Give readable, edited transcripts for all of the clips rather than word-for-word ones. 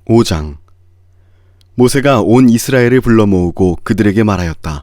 5장. 모세가 온 이스라엘을 불러 모으고 그들에게 말하였다.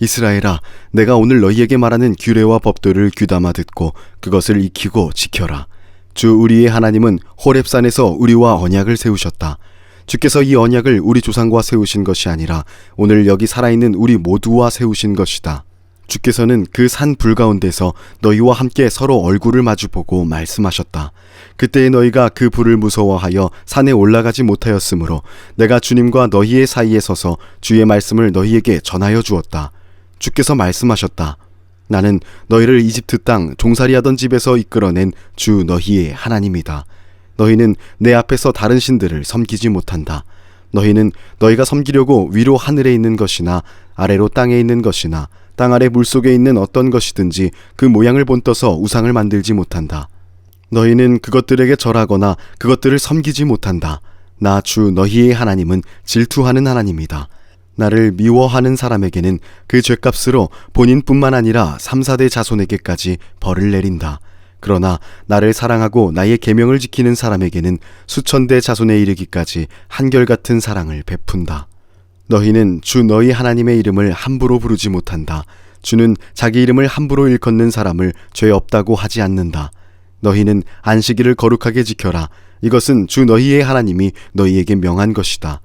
이스라엘아, 내가 오늘 너희에게 말하는 규례와 법도를 귀담아 듣고 그것을 익히고 지켜라. 주 우리의 하나님은 호렙산에서 우리와 언약을 세우셨다. 주께서 이 언약을 우리 조상과 세우신 것이 아니라 오늘 여기 살아있는 우리 모두와 세우신 것이다. 주께서는 그 산 불가운데서 너희와 함께 서로 얼굴을 마주보고 말씀하셨다. 그때에 너희가 그 불을 무서워하여 산에 올라가지 못하였으므로 내가 주님과 너희의 사이에 서서 주의 말씀을 너희에게 전하여 주었다. 주께서 말씀하셨다. 나는 너희를 이집트 땅 종살이하던 집에서 이끌어낸 주 너희의 하나님이다. 너희는 내 앞에서 다른 신들을 섬기지 못한다. 너희는 너희가 섬기려고 위로 하늘에 있는 것이나 아래로 땅에 있는 것이나 땅 아래 물속에 있는 어떤 것이든지 그 모양을 본떠서 우상을 만들지 못한다. 너희는 그것들에게 절하거나 그것들을 섬기지 못한다. 나 주 너희의 하나님은 질투하는 하나님이다. 나를 미워하는 사람에게는 그 죗값으로 본인뿐만 아니라 3, 4대 자손에게까지 벌을 내린다. 그러나 나를 사랑하고 나의 계명을 지키는 사람에게는 수천 대 자손에 이르기까지 한결같은 사랑을 베푼다. 너희는 주 너희 하나님의 이름을 함부로 부르지 못한다. 주는 자기 이름을 함부로 일컫는 사람을 죄 없다고 하지 않는다. 너희는 안식일을 거룩하게 지켜라. 이것은 주 너희의 하나님이 너희에게 명한 것이다.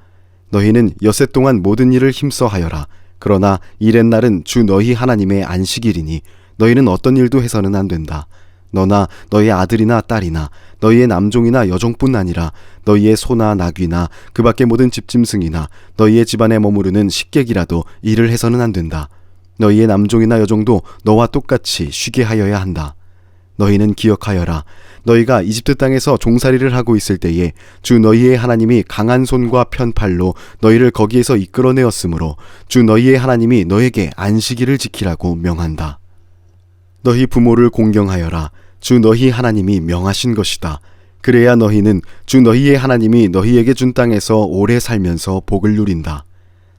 너희는 엿새 동안 모든 일을 힘써 하여라. 그러나 일의 날은 주 너희 하나님의 안식일이니 너희는 어떤 일도 해서는 안 된다. 너나 너희 아들이나 딸이나 너희의 남종이나 여종뿐 아니라 너희의 소나 나귀나 그 밖의 모든 집짐승이나 너희의 집안에 머무르는 식객이라도 일을 해서는 안 된다. 너희의 남종이나 여종도 너와 똑같이 쉬게 하여야 한다. 너희는 기억하여라. 너희가 이집트 땅에서 종살이를 하고 있을 때에 주 너희의 하나님이 강한 손과 편팔로 너희를 거기에서 이끌어내었으므로 주 너희의 하나님이 너에게 안식일을 지키라고 명한다. 너희 부모를 공경하여라. 주 너희 하나님이 명하신 것이다. 그래야 너희는 주 너희의 하나님이 너희에게 준 땅에서 오래 살면서 복을 누린다.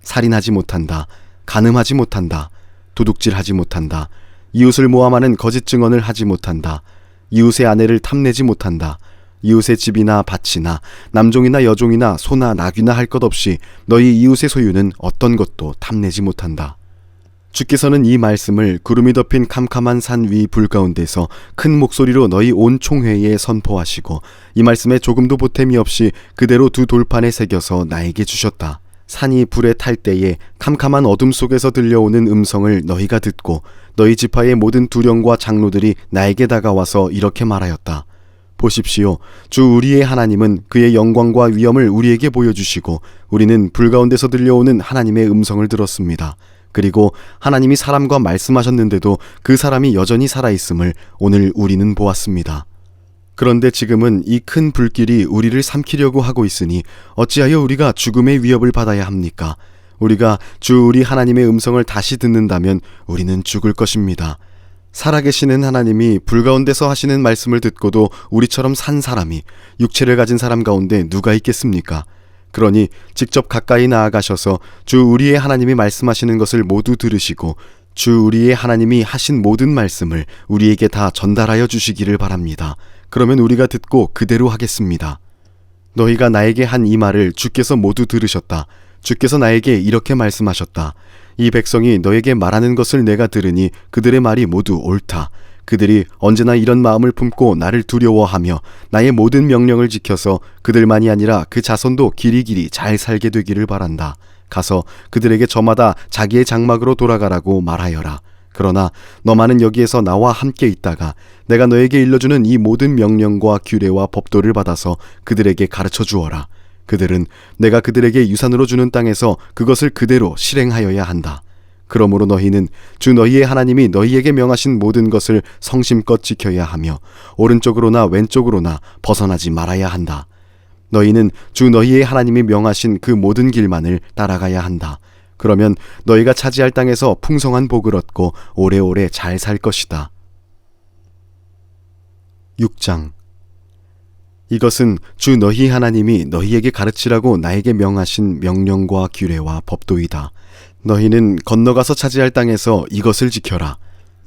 살인하지 못한다. 간음하지 못한다. 도둑질하지 못한다. 이웃을 모함하는 거짓 증언을 하지 못한다. 이웃의 아내를 탐내지 못한다. 이웃의 집이나 밭이나 남종이나 여종이나 소나 나귀나 할 것 없이 너희 이웃의 소유는 어떤 것도 탐내지 못한다. 주께서는 이 말씀을 구름이 덮인 캄캄한 산 위 불 가운데서 큰 목소리로 너희 온 총회에 선포하시고 이 말씀에 조금도 보탬이 없이 그대로 두 돌판에 새겨서 나에게 주셨다. 산이 불에 탈 때에 캄캄한 어둠 속에서 들려오는 음성을 너희가 듣고 너희 지파의 모든 두령과 장로들이 나에게 다가와서 이렇게 말하였다. 보십시오. 주 우리의 하나님은 그의 영광과 위엄을 우리에게 보여주시고 우리는 불 가운데서 들려오는 하나님의 음성을 들었습니다. 그리고 하나님이 사람과 말씀하셨는데도 그 사람이 여전히 살아있음을 오늘 우리는 보았습니다. 그런데 지금은 이 큰 불길이 우리를 삼키려고 하고 있으니 어찌하여 우리가 죽음의 위협을 받아야 합니까? 우리가 주 우리 하나님의 음성을 다시 듣는다면 우리는 죽을 것입니다. 살아계시는 하나님이 불 가운데서 하시는 말씀을 듣고도 우리처럼 산 사람이 육체를 가진 사람 가운데 누가 있겠습니까? 그러니 직접 가까이 나아가셔서 주 우리의 하나님이 말씀하시는 것을 모두 들으시고 주 우리의 하나님이 하신 모든 말씀을 우리에게 다 전달하여 주시기를 바랍니다. 그러면 우리가 듣고 그대로 하겠습니다. 너희가 나에게 한 이 말을 주께서 모두 들으셨다. 주께서 나에게 이렇게 말씀하셨다. 이 백성이 너에게 말하는 것을 내가 들으니 그들의 말이 모두 옳다. 그들이 언제나 이런 마음을 품고 나를 두려워하며 나의 모든 명령을 지켜서 그들만이 아니라 그 자손도 길이길이 잘 살게 되기를 바란다. 가서 그들에게 저마다 자기의 장막으로 돌아가라고 말하여라. 그러나 너만은 여기에서 나와 함께 있다가 내가 너에게 일러주는 이 모든 명령과 규례와 법도를 받아서 그들에게 가르쳐 주어라. 그들은 내가 그들에게 유산으로 주는 땅에서 그것을 그대로 실행하여야 한다. 그러므로 너희는 주 너희의 하나님이 너희에게 명하신 모든 것을 성심껏 지켜야 하며 오른쪽으로나 왼쪽으로나 벗어나지 말아야 한다. 너희는 주 너희의 하나님이 명하신 그 모든 길만을 따라가야 한다. 그러면 너희가 차지할 땅에서 풍성한 복을 얻고 오래오래 잘 살 것이다. 6장. 이것은 주 너희 하나님이 너희에게 가르치라고 나에게 명하신 명령과 규례와 법도이다. 너희는 건너가서 차지할 땅에서 이것을 지켜라.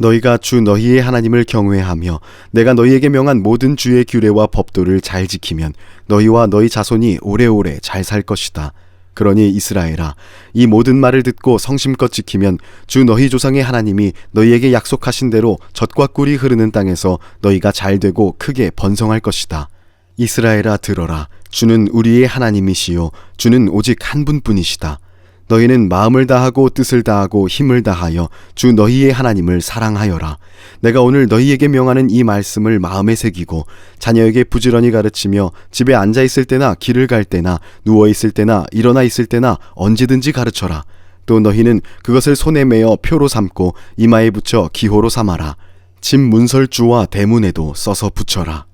너희가 주 너희의 하나님을 경외하며 내가 너희에게 명한 모든 주의 규례와 법도를 잘 지키면 너희와 너희 자손이 오래오래 잘 살 것이다. 그러니 이스라엘아, 이 모든 말을 듣고 성심껏 지키면 주 너희 조상의 하나님이 너희에게 약속하신 대로 젖과 꿀이 흐르는 땅에서 너희가 잘되고 크게 번성할 것이다. 이스라엘아 들어라. 주는 우리의 하나님이시요 주는 오직 한 분뿐이시다. 너희는 마음을 다하고 뜻을 다하고 힘을 다하여 주 너희의 하나님을 사랑하여라. 내가 오늘 너희에게 명하는 이 말씀을 마음에 새기고 자녀에게 부지런히 가르치며 집에 앉아 있을 때나 길을 갈 때나 누워 있을 때나 일어나 있을 때나 언제든지 가르쳐라. 또 너희는 그것을 손에 매어 표로 삼고 이마에 붙여 기호로 삼아라. 집 문설주와 대문에도 써서 붙여라.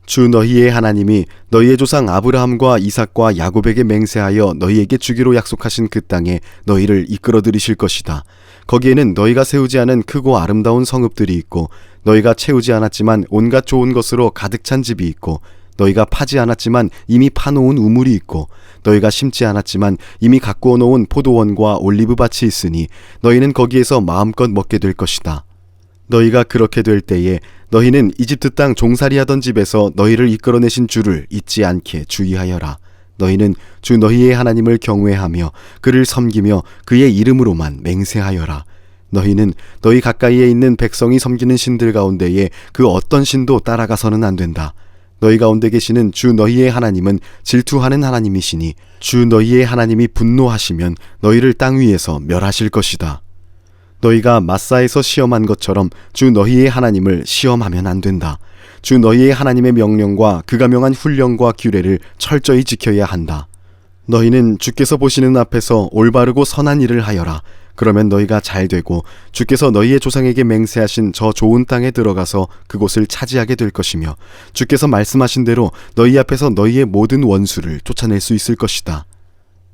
주 너희의 하나님이 너희의 조상 아브라함과 이삭과 야곱에게 맹세하여 너희에게 주기로 약속하신 그 땅에 너희를 이끌어 들이실 것이다. 거기에는 너희가 세우지 않은 크고 아름다운 성읍들이 있고 너희가 채우지 않았지만 온갖 좋은 것으로 가득 찬 집이 있고 너희가 파지 않았지만 이미 파놓은 우물이 있고 너희가 심지 않았지만 이미 가꾸어 놓은 포도원과 올리브밭이 있으니 너희는 거기에서 마음껏 먹게 될 것이다. 너희가 그렇게 될 때에 너희는 이집트 땅 종살이하던 집에서 너희를 이끌어내신 주를 잊지 않게 주의하여라. 너희는 주 너희의 하나님을 경외하며 그를 섬기며 그의 이름으로만 맹세하여라. 너희는 너희 가까이에 있는 백성이 섬기는 신들 가운데에 그 어떤 신도 따라가서는 안 된다. 너희 가운데 계시는 주 너희의 하나님은 질투하는 하나님이시니 주 너희의 하나님이 분노하시면 너희를 땅 위에서 멸하실 것이다. 너희가 마사에서 시험한 것처럼 주 너희의 하나님을 시험하면 안 된다. 주 너희의 하나님의 명령과 그가 명한 훈령과 규례를 철저히 지켜야 한다. 너희는 주께서 보시는 앞에서 올바르고 선한 일을 하여라. 그러면 너희가 잘되고 주께서 너희의 조상에게 맹세하신 저 좋은 땅에 들어가서 그곳을 차지하게 될 것이며 주께서 말씀하신 대로 너희 앞에서 너희의 모든 원수를 쫓아낼 수 있을 것이다.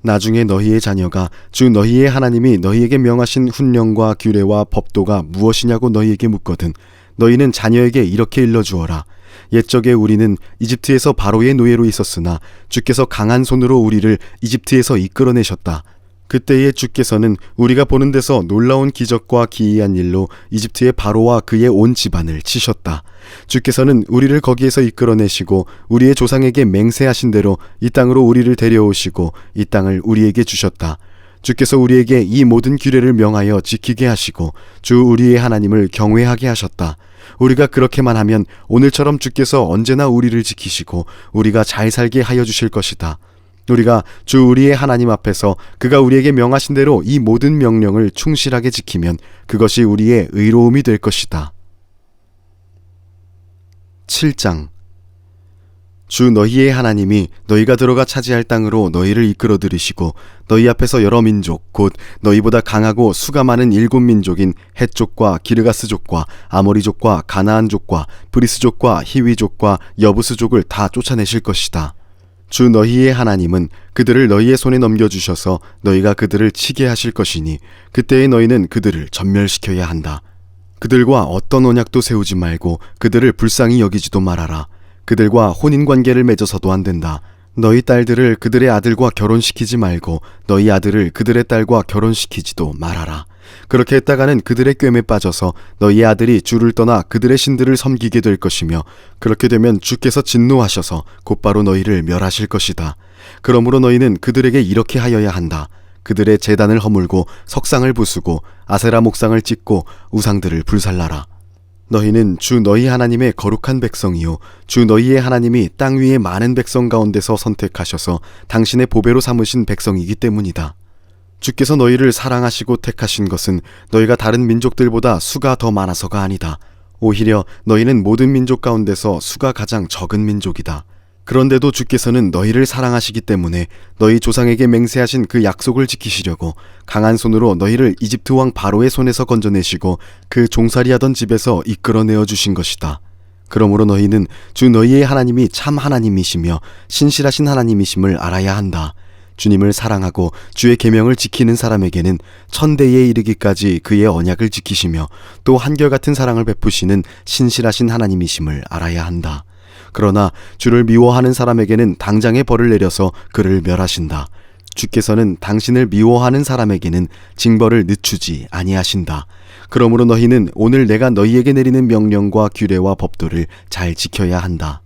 나중에 너희의 자녀가 주 너희의 하나님이 너희에게 명하신 훈령과 규례와 법도가 무엇이냐고 너희에게 묻거든 너희는 자녀에게 이렇게 일러주어라. 옛적에 우리는 이집트에서 바로의 노예로 있었으나 주께서 강한 손으로 우리를 이집트에서 이끌어내셨다. 그때에 주께서는 우리가 보는 데서 놀라운 기적과 기이한 일로 이집트의 바로와 그의 온 집안을 치셨다. 주께서는 우리를 거기에서 이끌어내시고 우리의 조상에게 맹세하신 대로 이 땅으로 우리를 데려오시고 이 땅을 우리에게 주셨다. 주께서 우리에게 이 모든 규례를 명하여 지키게 하시고 주 우리의 하나님을 경외하게 하셨다. 우리가 그렇게만 하면 오늘처럼 주께서 언제나 우리를 지키시고 우리가 잘 살게 하여 주실 것이다. 우리가 주 우리의 하나님 앞에서 그가 우리에게 명하신 대로 이 모든 명령을 충실하게 지키면 그것이 우리의 의로움이 될 것이다. 7장. 주 너희의 하나님이 너희가 들어가 차지할 땅으로 너희를 이끌어 들이시고 너희 앞에서 여러 민족 곧 너희보다 강하고 수가 많은 7민족인 헷족과 기르가스족과 아모리족과 가나안족과 브리스족과 히위족과 여부스족을 다 쫓아내실 것이다. 주 너희의 하나님은 그들을 너희의 손에 넘겨주셔서 너희가 그들을 치게 하실 것이니 그때에 너희는 그들을 전멸시켜야 한다. 그들과 어떤 언약도 세우지 말고 그들을 불쌍히 여기지도 말아라. 그들과 혼인관계를 맺어서도 안 된다. 너희 딸들을 그들의 아들과 결혼시키지 말고 너희 아들을 그들의 딸과 결혼시키지도 말아라. 그렇게 했다가는 그들의 꿰매 빠져서 너희 아들이 주를 떠나 그들의 신들을 섬기게 될 것이며 그렇게 되면 주께서 진노하셔서 곧바로 너희를 멸하실 것이다. 그러므로 너희는 그들에게 이렇게 하여야 한다. 그들의 제단을 허물고 석상을 부수고 아세라 목상을 찍고 우상들을 불살라라. 너희는 주 너희 하나님의 거룩한 백성이요 주 너희의 하나님이 땅 위의 많은 백성 가운데서 선택하셔서 당신의 보배로 삼으신 백성이기 때문이다. 주께서 너희를 사랑하시고 택하신 것은 너희가 다른 민족들보다 수가 더 많아서가 아니다. 오히려 너희는 모든 민족 가운데서 수가 가장 적은 민족이다. 그런데도 주께서는 너희를 사랑하시기 때문에 너희 조상에게 맹세하신 그 약속을 지키시려고 강한 손으로 너희를 이집트 왕 바로의 손에서 건져내시고 그 종살이하던 집에서 이끌어내어 주신 것이다. 그러므로 너희는 주 너희의 하나님이 참 하나님이시며 신실하신 하나님이심을 알아야 한다. 주님을 사랑하고 주의 계명을 지키는 사람에게는 천대에 이르기까지 그의 언약을 지키시며 또 한결같은 사랑을 베푸시는 신실하신 하나님이심을 알아야 한다. 그러나 주를 미워하는 사람에게는 당장의 벌을 내려서 그를 멸하신다. 주께서는 당신을 미워하는 사람에게는 징벌을 늦추지 아니하신다. 그러므로 너희는 오늘 내가 너희에게 내리는 명령과 규례와 법도를 잘 지켜야 한다.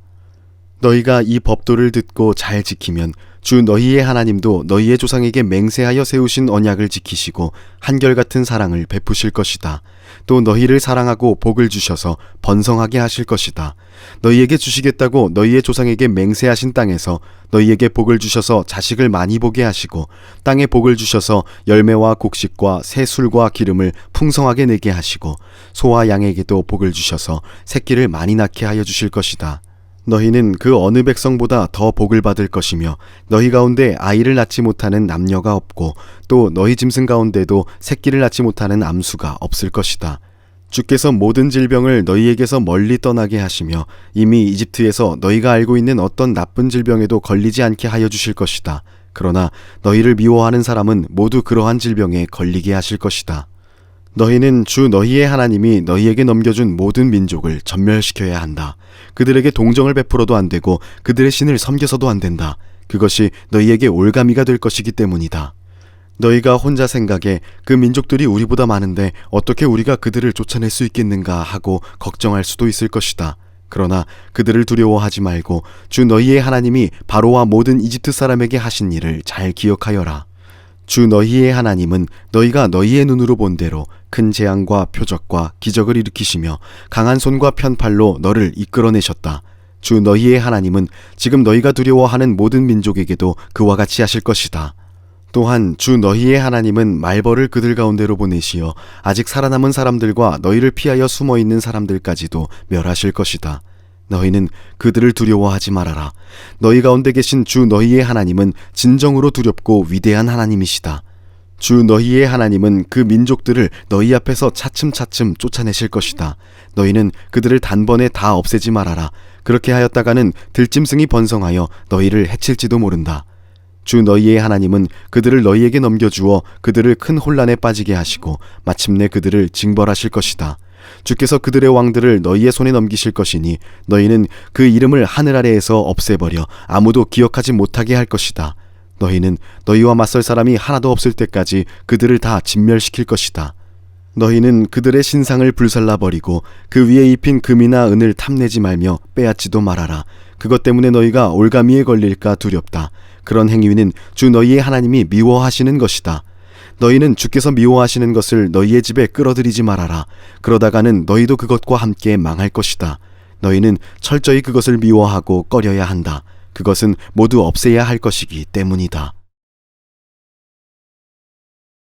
너희가 이 법도를 듣고 잘 지키면 주 너희의 하나님도 너희의 조상에게 맹세하여 세우신 언약을 지키시고 한결같은 사랑을 베푸실 것이다. 또 너희를 사랑하고 복을 주셔서 번성하게 하실 것이다. 너희에게 주시겠다고 너희의 조상에게 맹세하신 땅에서 너희에게 복을 주셔서 자식을 많이 보게 하시고 땅에 복을 주셔서 열매와 곡식과 새 술과 기름을 풍성하게 내게 하시고 소와 양에게도 복을 주셔서 새끼를 많이 낳게 하여 주실 것이다. 너희는 그 어느 백성보다 더 복을 받을 것이며 너희 가운데 아이를 낳지 못하는 남녀가 없고 또 너희 짐승 가운데도 새끼를 낳지 못하는 암수가 없을 것이다. 주께서 모든 질병을 너희에게서 멀리 떠나게 하시며 이미 이집트에서 너희가 알고 있는 어떤 나쁜 질병에도 걸리지 않게 하여 주실 것이다. 그러나 너희를 미워하는 사람은 모두 그러한 질병에 걸리게 하실 것이다. 너희는 주 너희의 하나님이 너희에게 넘겨준 모든 민족을 전멸시켜야 한다. 그들에게 동정을 베풀어도 안 되고 그들의 신을 섬겨서도 안 된다. 그것이 너희에게 올가미가 될 것이기 때문이다. 너희가 혼자 생각에 그 민족들이 우리보다 많은데 어떻게 우리가 그들을 쫓아낼 수 있겠는가 하고 걱정할 수도 있을 것이다. 그러나 그들을 두려워하지 말고 주 너희의 하나님이 바로와 모든 이집트 사람에게 하신 일을 잘 기억하여라. 주 너희의 하나님은 너희가 너희의 눈으로 본 대로 큰 재앙과 표적과 기적을 일으키시며 강한 손과 편팔로 너를 이끌어내셨다. 주 너희의 하나님은 지금 너희가 두려워하는 모든 민족에게도 그와 같이 하실 것이다. 또한 주 너희의 하나님은 말벌을 그들 가운데로 보내시어 아직 살아남은 사람들과 너희를 피하여 숨어있는 사람들까지도 멸하실 것이다. 너희는 그들을 두려워하지 말아라. 너희 가운데 계신 주 너희의 하나님은 진정으로 두렵고 위대한 하나님이시다. 주 너희의 하나님은 그 민족들을 너희 앞에서 차츰차츰 쫓아내실 것이다. 너희는 그들을 단번에 다 없애지 말아라. 그렇게 하였다가는 들짐승이 번성하여 너희를 해칠지도 모른다. 주 너희의 하나님은 그들을 너희에게 넘겨주어 그들을 큰 혼란에 빠지게 하시고 마침내 그들을 징벌하실 것이다. 주께서 그들의 왕들을 너희의 손에 넘기실 것이니 너희는 그 이름을 하늘 아래에서 없애버려 아무도 기억하지 못하게 할 것이다. 너희는 너희와 맞설 사람이 하나도 없을 때까지 그들을 다 진멸시킬 것이다. 너희는 그들의 신상을 불살라버리고 그 위에 입힌 금이나 은을 탐내지 말며 빼앗지도 말아라. 그것 때문에 너희가 올가미에 걸릴까 두렵다. 그런 행위는 주 너희의 하나님이 미워하시는 것이다. 너희는 주께서 미워하시는 것을 너희의 집에 끌어들이지 말아라. 그러다가는 너희도 그것과 함께 망할 것이다. 너희는 철저히 그것을 미워하고 꺼려야 한다. 그것은 모두 없애야 할 것이기 때문이다.